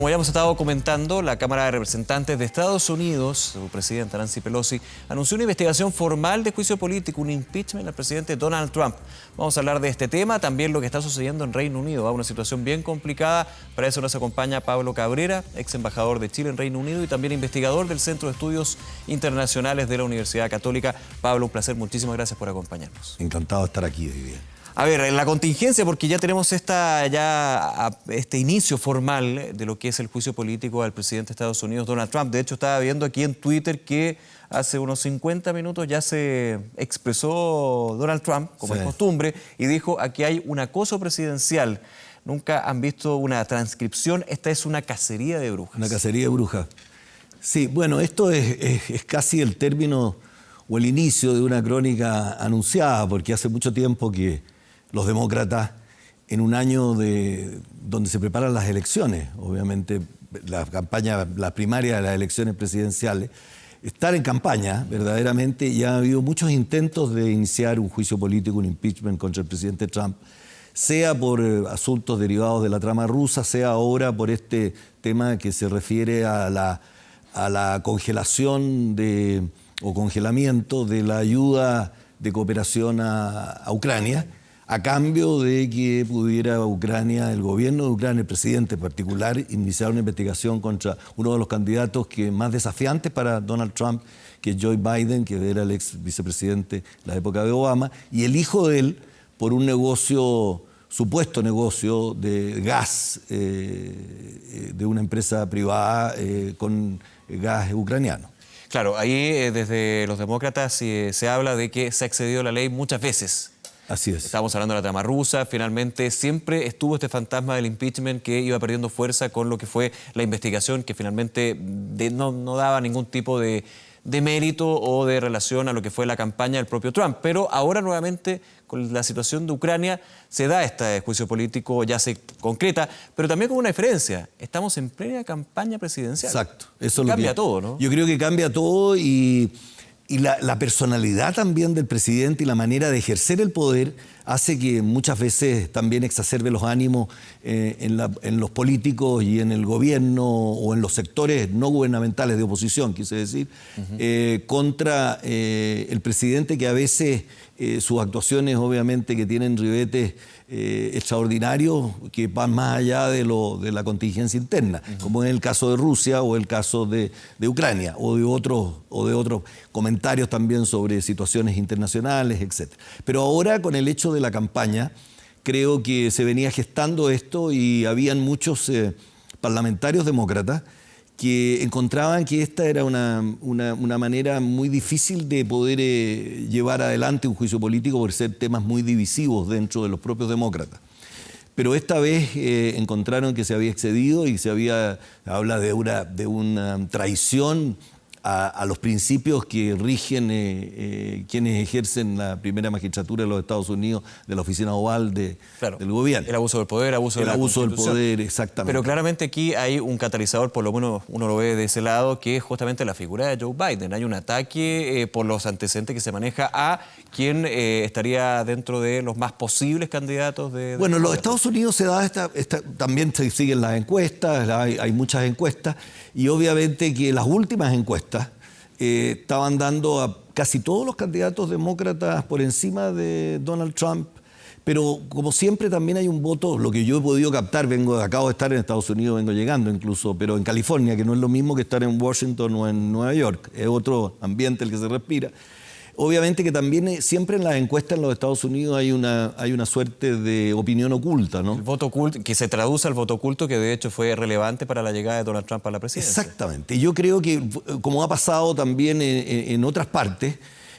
Como ya hemos estado comentando, la Cámara de Representantes de Estados Unidos, su presidenta Nancy Pelosi, anunció una investigación formal de juicio político, un impeachment al presidente Donald Trump. Vamos a hablar de este tema, también lo que está sucediendo en Reino Unido, una situación bien complicada. Para eso nos acompaña Pablo Cabrera, ex embajador de Chile en Reino Unido y también investigador del Centro de Estudios Internacionales de la Universidad Católica. Pablo, un placer, muchísimas gracias por acompañarnos. Encantado de estar aquí hoy día. A ver, en la contingencia, porque ya tenemos este inicio formal de lo que es el juicio político al presidente de Estados Unidos, Donald Trump. De hecho, estaba viendo aquí en Twitter que hace unos 50 minutos ya se expresó Donald Trump, como es costumbre, y dijo: aquí hay un acoso presidencial. Nunca han visto una transcripción, esta es una cacería de brujas. Una cacería de brujas. Sí, bueno, esto es casi el término o el inicio de una crónica anunciada, porque hace mucho tiempo que los demócratas, en un año donde se preparan las elecciones, obviamente la campaña, la primaria de las elecciones presidenciales, estar en campaña verdaderamente, ya ha habido muchos intentos de iniciar un juicio político, un impeachment contra el presidente Trump, sea por asuntos derivados de la trama rusa, sea ahora por este tema que se refiere a la congelación o congelamiento de la ayuda de cooperación a Ucrania, a cambio de que pudiera Ucrania, el gobierno de Ucrania, el presidente en particular, iniciar una investigación contra uno de los candidatos más desafiantes para Donald Trump, que es Joe Biden, que era el ex vicepresidente en la época de Obama, y el hijo de él por un supuesto negocio de gas de una empresa privada con gas ucraniano. Claro, ahí desde los demócratas se habla de que se ha excedido la ley muchas veces. Así es. Estamos hablando de la trama rusa, finalmente siempre estuvo este fantasma del impeachment que iba perdiendo fuerza con lo que fue la investigación, que finalmente no daba ningún tipo de mérito o de relación a lo que fue la campaña del propio Trump. Pero ahora nuevamente con la situación de Ucrania se da este juicio político, ya se concreta, pero también con una diferencia: estamos en plena campaña presidencial. Exacto. Eso cambia todo, ¿no? Yo creo que cambia todo y la personalidad también del presidente y la manera de ejercer el poder hace que muchas veces también exacerbe los ánimos en los políticos y en el gobierno o en los sectores no gubernamentales de oposición, quise decir, contra el presidente, que a veces sus actuaciones obviamente que tienen ribetes extraordinarios que van más allá de la contingencia interna, como es el caso de Rusia o el caso de Ucrania o de otros comentarios también sobre situaciones internacionales, etc. Pero ahora, con el hecho de la campaña, creo que se venía gestando esto y habían muchos parlamentarios demócratas que encontraban que esta era una manera muy difícil de poder llevar adelante un juicio político por ser temas muy divisivos dentro de los propios demócratas. Pero esta vez encontraron que se había excedido y habla de una traición a los principios que rigen quienes ejercen la primera magistratura de los Estados Unidos, de la oficina oval del gobierno. El abuso del poder, el abuso del poder, exactamente. Pero claramente aquí hay un catalizador, por lo menos uno lo ve de ese lado, que es justamente la figura de Joe Biden. Hay un ataque por los antecedentes que se maneja a quien estaría dentro de los más posibles candidatos Bueno, en los Estados Unidos se da también se siguen las encuestas, hay muchas encuestas, y obviamente que las últimas encuestas estaban dando a casi todos los candidatos demócratas por encima de Donald Trump, pero como siempre también hay un voto, lo que yo he podido captar, acabo de estar en Estados Unidos, vengo llegando incluso, pero en California, que no es lo mismo que estar en Washington o en Nueva York, es otro ambiente el que se respira. Obviamente que también siempre en las encuestas en los Estados Unidos hay una suerte de opinión oculta, ¿no? El voto oculto, que se traduce al voto oculto, que de hecho fue relevante para la llegada de Donald Trump a la presidencia. Exactamente. Yo creo que, como ha pasado también en otras partes,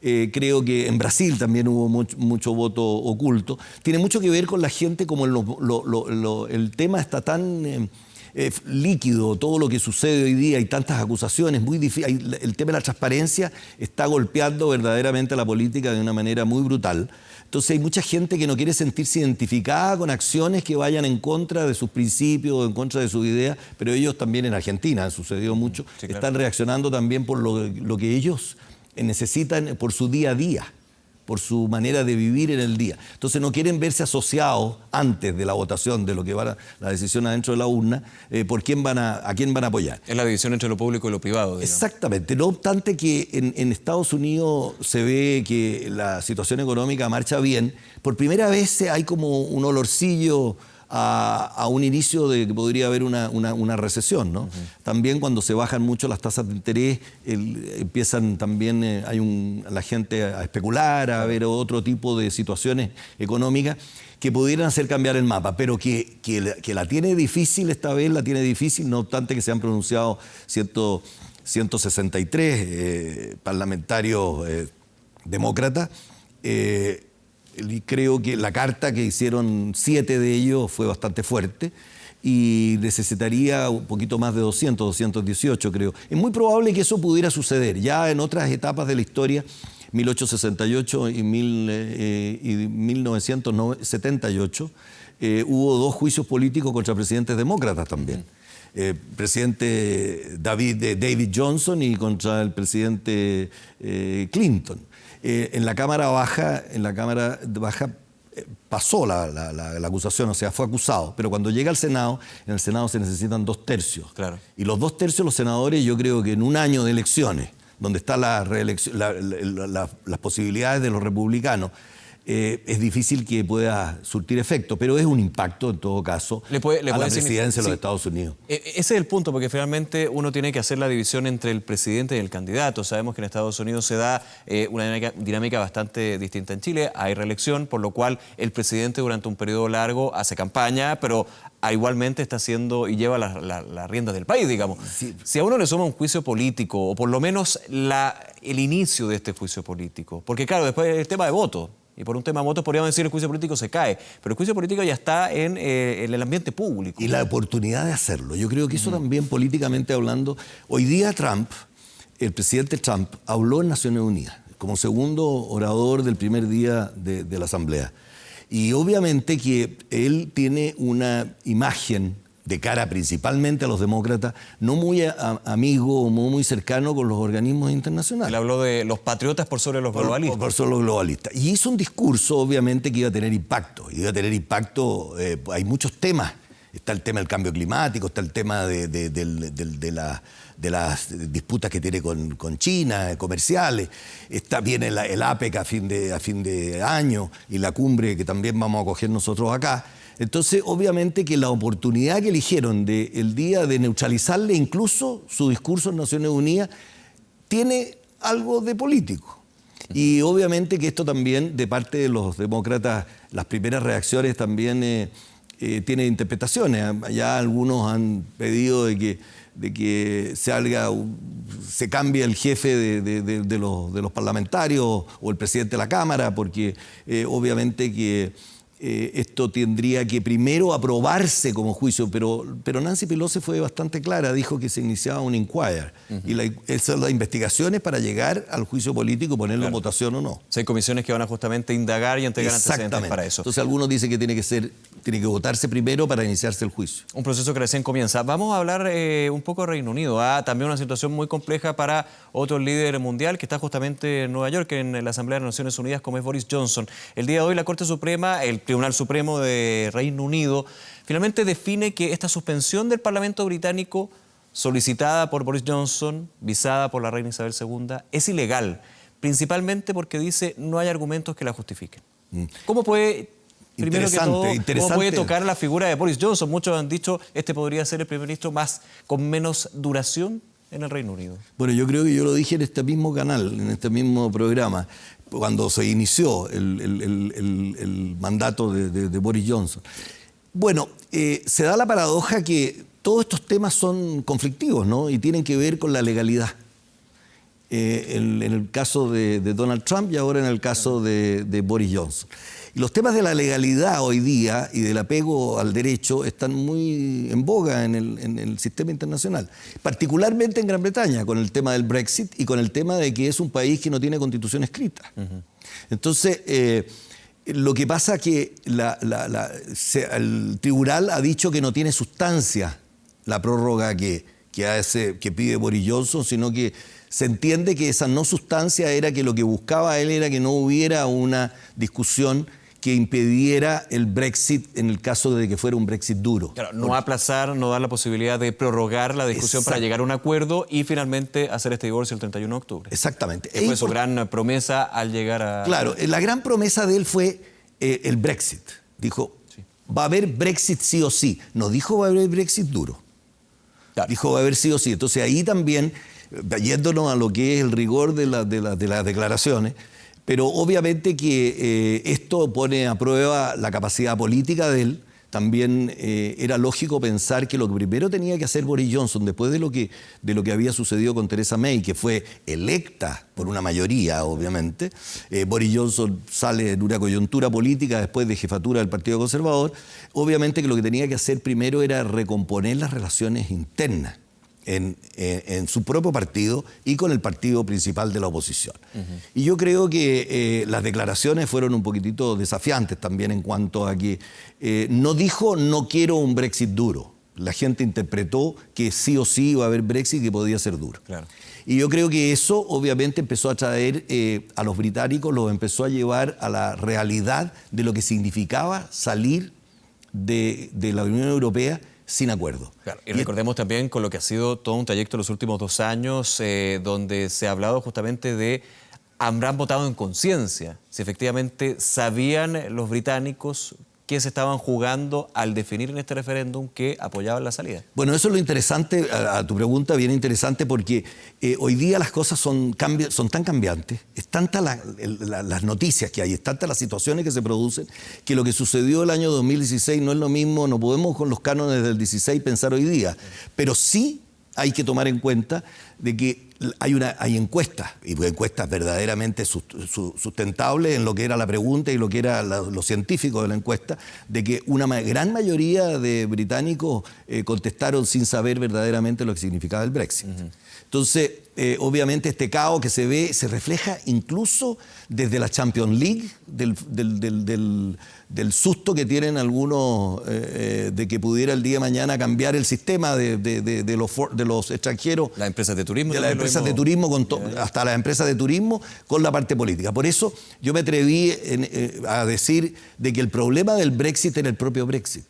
creo que en Brasil también hubo mucho voto oculto. Tiene mucho que ver con la gente, como el tema está tan líquido, todo lo que sucede hoy día, hay tantas acusaciones, muy difícil, el tema de la transparencia está golpeando verdaderamente a la política de una manera muy brutal. Entonces hay mucha gente que no quiere sentirse identificada con acciones que vayan en contra de sus principios, en contra de sus ideas, pero ellos también en Argentina, ha sucedido mucho, están reaccionando también por lo que ellos necesitan por su día a día. por su manera de vivir en el día. Entonces no quieren verse asociados antes de la votación de lo que va la decisión adentro de la urna, por a quién van a apoyar. Es la división entre lo público y lo privado, digamos. Exactamente. No obstante que en Estados Unidos se ve que la situación económica marcha bien, por primera vez hay como un olorcillo a un inicio de que podría haber una recesión, ¿no? También cuando se bajan mucho las tasas de interés, empiezan también, la gente a especular, a ver otro tipo de situaciones económicas que pudieran hacer cambiar el mapa, pero que la tiene difícil esta vez, la tiene difícil, no obstante que se han pronunciado 163 parlamentarios demócratas. Y creo que la carta que hicieron 7 de ellos fue bastante fuerte y necesitaría un poquito más de 218 creo. Es muy probable que eso pudiera suceder. Ya en otras etapas de la historia, 1868 y 1978, hubo 2 juicios políticos contra presidentes demócratas también. Presidente David Johnson y contra el presidente Clinton. En la Cámara Baja pasó la acusación, o sea, fue acusado. Pero cuando llega al Senado, en el Senado se necesitan 2 tercios. Claro. Y los 2 tercios de los senadores, yo creo que en un año de elecciones, donde están las posibilidades de los republicanos, es difícil que pueda surtir efecto, pero es un impacto en todo caso a la presidencia de los Estados Unidos. Ese es el punto, porque finalmente uno tiene que hacer la división entre el presidente y el candidato. Sabemos que en Estados Unidos se da una dinámica bastante distinta en Chile. Hay reelección, por lo cual el presidente durante un periodo largo hace campaña, pero igualmente está haciendo y lleva las riendas del país, digamos. Sí. Si a uno le suma un juicio político, o por lo menos el inicio de este juicio político, porque claro, después el tema de voto. Y por un tema de votos podríamos decir que el juicio político se cae, pero el juicio político ya está en el ambiente público. Y la oportunidad de hacerlo. Yo creo que eso también políticamente hablando, hoy día el presidente Trump habló en Naciones Unidas como segundo orador del primer día de la Asamblea. Y obviamente que él tiene una imagen de cara principalmente a los demócratas, no muy amigo o muy cercano con los organismos internacionales. Él habló de los patriotas por sobre los globalistas. Por sobre los globalistas. Y hizo un discurso, obviamente, que iba a tener impacto. Hay muchos temas. Está el tema del cambio climático, está el tema de las disputas que tiene con China, comerciales. Está bien el APEC a fin de año y la cumbre que también vamos a acoger nosotros acá. Entonces, obviamente que la oportunidad que eligieron el día de neutralizarle incluso su discurso en Naciones Unidas tiene algo de político. Y obviamente que esto también, de parte de los demócratas, las primeras reacciones también tiene interpretaciones. Ya algunos han pedido de que se cambie el jefe de los parlamentarios o el presidente de la Cámara, porque obviamente que esto tendría que primero aprobarse como juicio, pero Nancy Pelosi fue bastante clara, dijo que se iniciaba un inquiry, y esas son las investigaciones para llegar al juicio político, ponerlo en votación o no. Hay comisiones que van a justamente indagar y entregar antecedentes para eso. Entonces algunos dicen que tiene que votarse primero para iniciarse el juicio. Un proceso que recién comienza. Vamos a hablar un poco de Reino Unido. También una situación muy compleja para otro líder mundial que está justamente en Nueva York, en la Asamblea de Naciones Unidas, como es Boris Johnson. El día de hoy la Corte Suprema, el Tribunal Supremo de Reino Unido, finalmente define que esta suspensión del Parlamento británico, solicitada por Boris Johnson, visada por la reina Isabel II, es ilegal, principalmente porque dice no hay argumentos que la justifiquen. ¿Cómo puede... Primero que todo, ¿cómo puede tocar la figura de Boris Johnson? Muchos han dicho este podría ser el primer ministro con menos duración en el Reino Unido. Bueno, yo creo que yo lo dije en este mismo canal, en este mismo programa, cuando se inició el mandato de Boris Johnson. Bueno, se da la paradoja que todos estos temas son conflictivos, ¿no? Y tienen que ver con la legalidad. En el caso de Donald Trump y ahora en el caso de Boris Johnson. Y los temas de la legalidad hoy día y del apego al derecho están muy en boga en el sistema internacional, particularmente en Gran Bretaña, con el tema del Brexit y con el tema de que es un país que no tiene constitución escrita. Entonces, lo que pasa es que el tribunal ha dicho que no tiene sustancia la prórroga que que pide Boris Johnson, sino que se entiende que esa no sustancia era que lo que buscaba él era que no hubiera una discusión que impidiera el Brexit en el caso de que fuera un Brexit duro. Claro, no aplazar, no dar la posibilidad de prorrogar la discusión para llegar a un acuerdo y finalmente hacer este divorcio el 31 de octubre. Exactamente. Que fue su gran promesa al llegar a... Claro, la gran promesa de él fue el Brexit. Dijo, va a haber Brexit sí o sí. No dijo va a haber Brexit duro. Claro. Dijo va a haber sí o sí. Entonces ahí también, yéndonos a lo que es el rigor de las declaraciones, pero obviamente que esto pone a prueba la capacidad política de él. También era lógico pensar que lo que primero tenía que hacer Boris Johnson, después de lo que había sucedido con Theresa May, que fue electa por una mayoría, obviamente, Boris Johnson sale en una coyuntura política después de jefatura del Partido Conservador, obviamente que lo que tenía que hacer primero era recomponer las relaciones internas en su propio partido y con el partido principal de la oposición. Y yo creo que las declaraciones fueron un poquitito desafiantes también en cuanto a que no dijo no quiero un Brexit duro. La gente interpretó que sí o sí iba a haber Brexit y que podía ser duro. Claro. Y yo creo que eso obviamente empezó a traer a los británicos, los empezó a llevar a la realidad de lo que significaba salir de la Unión Europea sin acuerdo. Claro, y recordemos también con lo que ha sido todo un trayecto en los últimos 2 años, donde se ha hablado justamente de habrán votado en conciencia, si efectivamente sabían los británicos qué se estaban jugando al definir en este referéndum que apoyaban la salida. Bueno, eso es lo interesante, a tu pregunta viene interesante porque hoy día las cosas son tan cambiantes, es tanta las noticias que hay, es tantas las situaciones que se producen, que lo que sucedió el año 2016 no es lo mismo, no podemos con los cánones del 16 pensar hoy día, pero sí hay que tomar en cuenta de que hay encuestas, y encuestas verdaderamente sustentables en lo que era la pregunta y lo que era lo científico de la encuesta, de que una gran mayoría de británicos contestaron sin saber verdaderamente lo que significaba el Brexit. Entonces, obviamente este caos que se ve se refleja incluso desde la Champions League, del susto que tienen algunos de que pudiera el día de mañana cambiar el sistema de los extranjeros. Las empresas de turismo. De las empresas de turismo, hasta las empresas de turismo, con la parte política. Por eso yo me atreví a decir de que el problema del Brexit era el propio Brexit.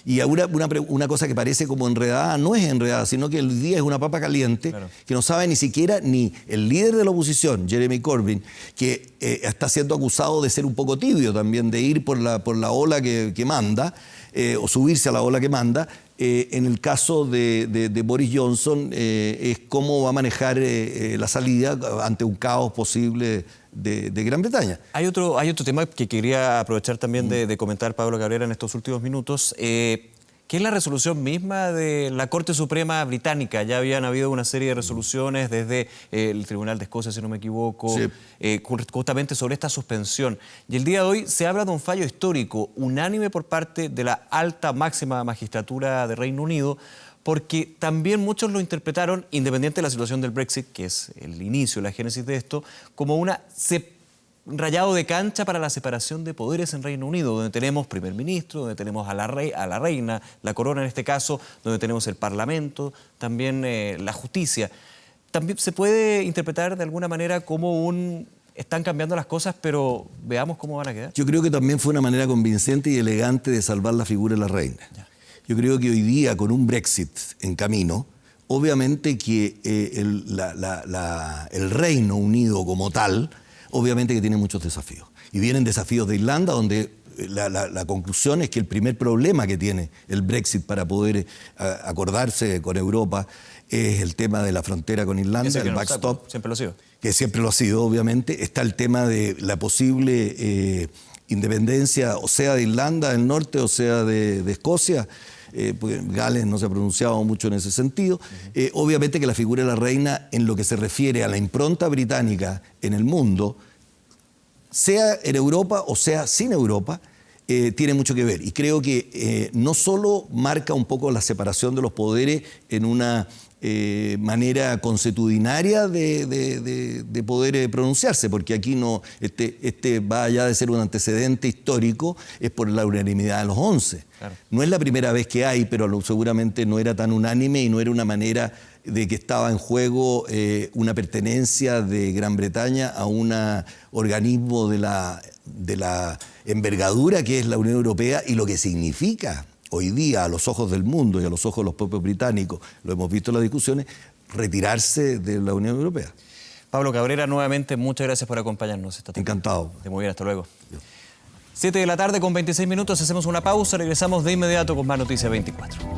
Y una cosa que parece como enredada, no es enredada, sino que el día es una papa caliente, claro, que no sabe ni siquiera ni el líder de la oposición, Jeremy Corbyn, que está siendo acusado de ser un poco tibio también, de ir por la ola que manda, o subirse a la ola que manda. En el caso de Boris Johnson, es cómo va a manejar la salida ante un caos posible de Gran Bretaña. Hay otro tema que quería aprovechar también de comentar, Pablo Cabrera, en estos últimos minutos, que es la resolución misma de la Corte Suprema Británica. Ya habían habido una serie de resoluciones desde el Tribunal de Escocia, si no me equivoco, sí, justamente sobre esta suspensión. Y el día de hoy se habla de un fallo histórico, unánime por parte de la alta máxima magistratura de Reino Unido, porque también muchos lo interpretaron, independiente de la situación del Brexit, que es el inicio, la génesis de esto, como un rayado de cancha para la separación de poderes en Reino Unido, donde tenemos primer ministro, donde tenemos a la reina, la corona en este caso, donde tenemos el parlamento, también la justicia. También se puede interpretar de alguna manera como están cambiando las cosas, pero veamos cómo van a quedar. Yo creo que también fue una manera convincente y elegante de salvar la figura de la reina. Ya. Yo creo que hoy día, con un Brexit en camino, obviamente que el Reino Unido como tal, obviamente que tiene muchos desafíos. Y vienen desafíos de Irlanda, donde la conclusión es que el primer problema que tiene el Brexit para poder acordarse con Europa es el tema de la frontera con Irlanda, el backstop. Siempre lo ha sido. Que siempre lo ha sido, obviamente. Está el tema de la posible independencia, o sea de Irlanda del Norte, o sea de Escocia. Porque Gales no se ha pronunciado mucho en ese sentido. Obviamente que la figura de la reina, en lo que se refiere a la impronta británica en el mundo, sea en Europa o sea sin Europa, tiene mucho que ver. Y creo que no solo marca un poco la separación de los poderes en una manera consuetudinaria de poder pronunciarse, porque aquí no, va allá de ser un antecedente histórico, es por la unanimidad de los 11. Claro. No es la primera vez que hay, pero seguramente no era tan unánime y no era una manera de que estaba en juego una pertenencia de Gran Bretaña a un organismo de la envergadura que es la Unión Europea y lo que significa hoy día a los ojos del mundo y a los ojos de los propios británicos, lo hemos visto en las discusiones, retirarse de la Unión Europea. Pablo Cabrera, nuevamente muchas gracias por acompañarnos esta tarde. Encantado. Muy bien, hasta luego. 7 de la tarde con 26 minutos, hacemos una pausa, regresamos de inmediato con más Noticias 24.